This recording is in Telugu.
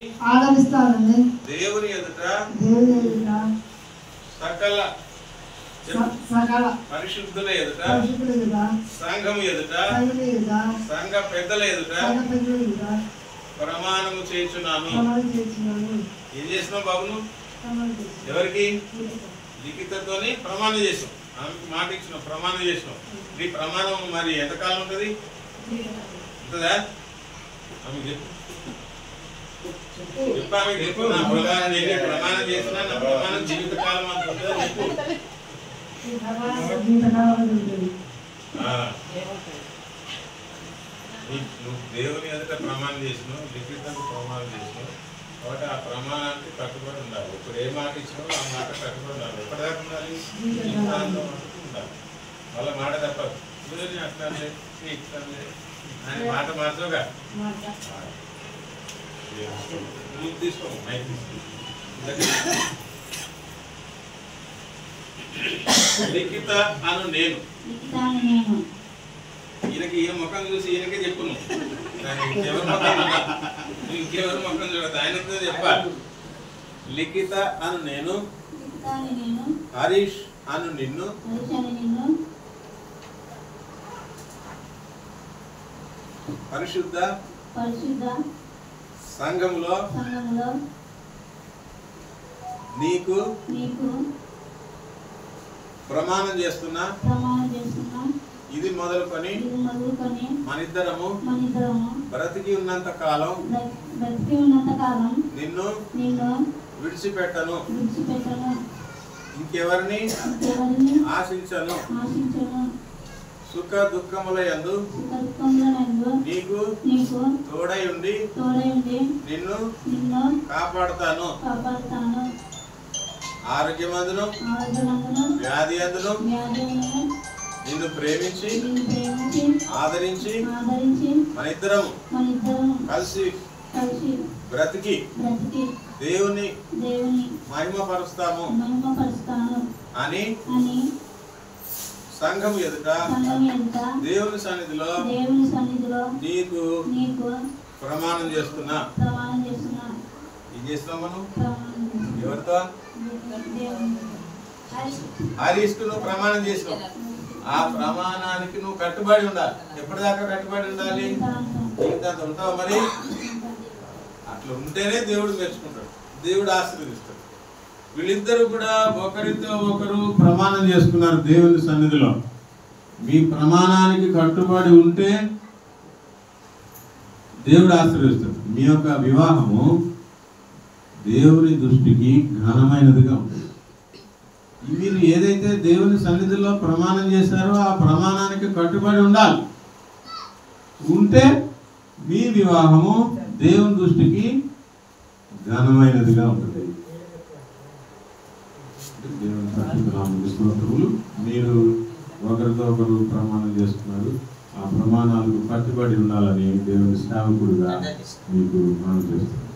ఆదరిస్తానండి. దేవుని ఎదుట సకల పరిశుద్ధుల ఎదుట సంఘము ఎదుట సంఘ పెద్దల ఎదుట ప్రమాణము చేయుచున్నాను. ఏం చేసినావు బాబును? ఎవరికి? లిఖితతోని ప్రమాణం చేసినావు. ఆమెకు మాట ఇచ్చినావు, ప్రమాణం చేసినావు. నీ ప్రమాణం మరి ఎంతకాలం ఉంటుంది? ఉంటుందా? ఆమె చెప్పు, చెప్పు. నా ప్రమాణం చేసినా నా ప్రమాణం జీవితకాలం అంత ఉంటుందా? చెప్పు. నువ్వు దేవుని ఎదుట ప్రమాణం చేసినావు, లిఖితానికి ప్రమాణం చేసినావు కాబట్టి ఆ ప్రమాణానికి కట్టుబడి ఉండాలి. ఇప్పుడు ఏ మాట ఇచ్చినావు ఆ మాట కట్టుబడి ఉండాలి. ఎప్పటిదాకా ఉండాలి? ఉండాలి. వాళ్ళ మాట తప్పదు. చూడండి అట్లానే ఇట్లానే అని మాట మార్చవుగా. తీసుకో మైక్ లిఖిత అను నేను. ఈయనకి ఈయన ముఖం చూసి ఈయనకే చెప్పు. ఇంకెవరి ముఖం చూడదు, ఆయనతో చెప్పాలి. లిఖిత అను నేను, హరీష్ అను నిన్ను, పరిశుద్ధ సంఘములో నీకు ప్రమాణం చేస్తున్నా. ఇది మొదలుకొని మనిద్దరము బ్రతికి ఉన్నంత కాలం నిన్ను విడిచిపెట్టను, ఇంకెవరిని ఆశించను. సుఖ దుఃఖముల యందు నీకు తోడై ఉండి నిన్ను కాపాడుతాను. ఆరోగ్యమందును వ్యాధి అందును నిన్ను ప్రేమించి ఆదరించి మనిద్దరము కలిసి బ్రతికి దేవుని మహిమపరుస్తాము అని సంఘము ఎదుట దేవుని సన్నిధిలో నీకు ప్రమాణం చేస్తున్నా. ఏం చేస్తున్నావు మనం? ఎవరితో? హరీష్కు నువ్వు ప్రమాణం చేసినావు. ఆ ప్రమాణానికి నువ్వు కట్టుబడి ఉండాలి. ఎప్పటిదాకా కట్టుబడి ఉండాలి? జీవితాంతం ఉంటావు. మరి అట్లా ఉంటేనే దేవుడు మెచ్చుకుంటాడు, దేవుడు ఆశీర్వదిస్తాడు. వీళ్ళిద్దరూ కూడా ఒకరితో ఒకరు ప్రమాణం చేసుకున్నారు దేవుని సన్నిధిలో. మీ ప్రమాణానికి కట్టుబడి ఉంటే దేవుడు ఆశీర్వదిస్తాడు. మీ యొక్క వివాహము దేవుని దృష్టికి ఘనమైనదిగా ఉంటుంది. మీరు ఏదైతే దేవుని సన్నిధిలో ప్రమాణం చేశారో ఆ ప్రమాణానికి కట్టుబడి ఉండాలి. ఉంటే మీ వివాహము దేవుని దృష్టికి ఘనమైనదిగా ఉంటుంది. దేవుని పరిశుద్ధనామమునకు స్తోత్రములు. మీరు ఒకరితో ఒకరు ప్రమాణం చేస్తున్నారు. ఆ ప్రమాణాలకు కట్టుబడి ఉండాలని దేవుని సేవకుడిగా మీకు మనం చేస్తున్నారు.